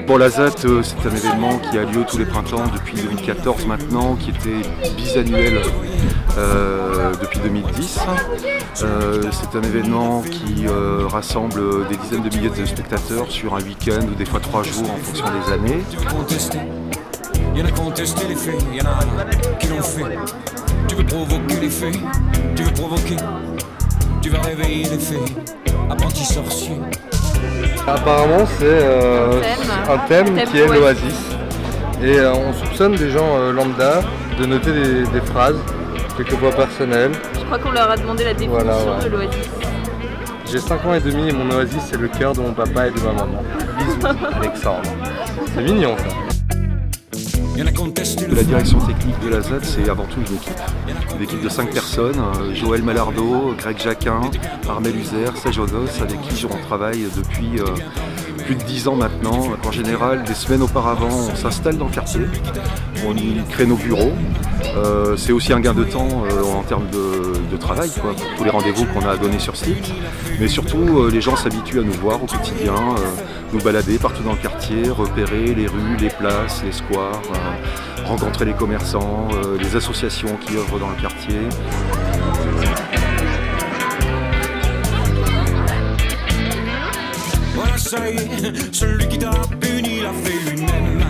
Bon, la ZAT, c'est un événement qui a lieu tous les printemps depuis 2014 maintenant, qui était bisannuel depuis 2010. C'est un événement qui rassemble des dizaines de milliers de spectateurs sur un week-end ou des fois 3 jours en fonction des années. Il y en a qui ont testé les faits, il y en a qui l'ont fait. Tu veux provoquer les faits, tu veux provoquer, tu vas réveiller les faits, apprenti sorcier. Apparemment c'est un thème qui est l'Oasis. Et on soupçonne des gens lambda de noter des phrases, quelquefois personnelles. Je crois qu'on leur a demandé la définition de l'Oasis. J'ai 5 ans et demi et mon Oasis c'est le cœur de mon papa et de ma maman. Bisous Alexandre. C'est mignon ça. La direction technique de la ZAD, c'est avant tout une équipe de 5 personnes, Joël Malardot, Greg Jacquin, Armel Uzer, Serge Odos, avec qui on travaille depuis plus de 10 ans maintenant. En général, des semaines auparavant, on s'installe dans le quartier, on y crée nos bureaux. C'est aussi un gain de temps en termes de travail, quoi, pour tous les rendez-vous qu'on a à donner sur site. Mais surtout, les gens s'habituent à nous voir au quotidien, nous balader partout dans le quartier, repérer les rues, les places, les squares, rencontrer les commerçants, les associations qui œuvrent dans le quartier. Voilà, ça y est, celui qui t'a puni l'a fait lui-même.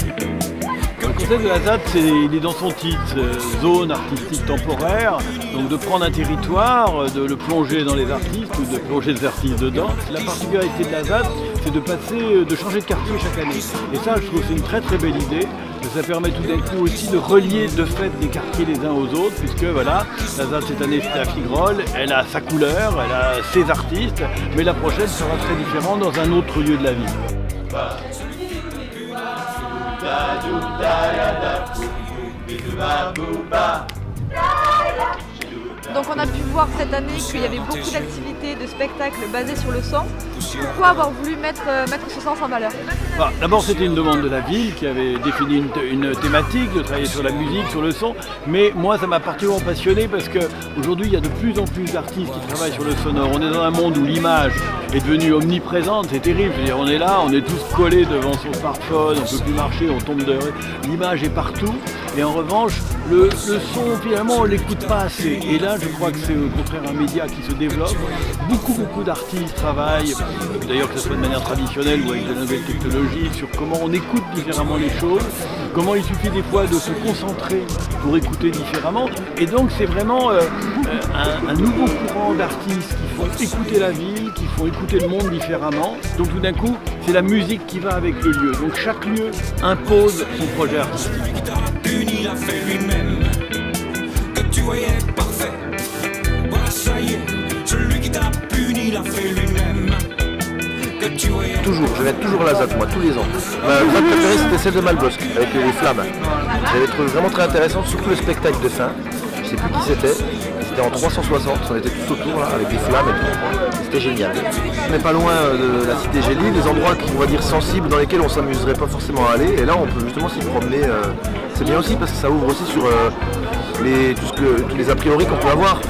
Le concept de la ZAD, il est dans son titre, zone artistique temporaire, donc de prendre un territoire, de le plonger dans les artistes ou de plonger des artistes dedans. La particularité de la ZAD, c'est de changer de quartier chaque année. Et ça, je trouve que c'est une très très belle idée. Ça permet tout d'un coup aussi de relier de fait les quartiers les uns aux autres, puisque voilà, la ZAD cette année c'était à Figrolles, elle a sa couleur, elle a ses artistes, mais la prochaine sera très différente dans un autre lieu de la ville. Donc on a pu voir cette année qu'il y avait beaucoup d'activités, de spectacles basés sur le son. Pourquoi avoir voulu mettre ce sens en valeur? D'abord c'était une demande de la ville qui avait défini une thématique, de travailler sur la musique, sur le son. Mais moi ça m'a particulièrement passionné parce qu'aujourd'hui il y a de plus en plus d'artistes qui travaillent sur le sonore. On est dans un monde où l'image est devenue omniprésente, c'est terrible. Je veux dire, on est là, on est tous collés devant son smartphone, on ne peut plus marcher, on tombe de... L'image est partout. Et en revanche, le son, finalement, on ne l'écoute pas assez. Et là, je crois que c'est au contraire un média qui se développe. Beaucoup d'artistes travaillent, d'ailleurs que ce soit de manière traditionnelle ou avec de nouvelles technologies, sur comment on écoute différemment les choses, comment il suffit des fois de se concentrer pour écouter différemment. Et donc, c'est vraiment un nouveau courant d'artistes qui font écouter la ville, qui font écouter le monde différemment. Donc, tout d'un coup, c'est la musique qui va avec le lieu. Donc, chaque lieu impose son projet artistique. Il a fait lui-même, que tu voyais parfait. Voilà, ça y est, celui qui t'a puni l'a fait lui-même. Que tu voyais. Toujours, je vais être toujours à la ZAD, moi, tous les ans. Ma ZAD préférée, c'était celle de Malbosc, avec les flammes. J'avais trouvé vraiment très intéressante, surtout le spectacle de fin. Je sais plus qui c'était. C'était en 360, on était tous autour là, avec des flammes et tout. C'était génial. On n'est pas loin de la cité Gélie, des endroits qui vont dire sensibles dans lesquels on s'amuserait pas forcément à aller. Et là, on peut justement s'y promener. C'est bien aussi parce que ça ouvre aussi sur tous les a priori qu'on peut avoir.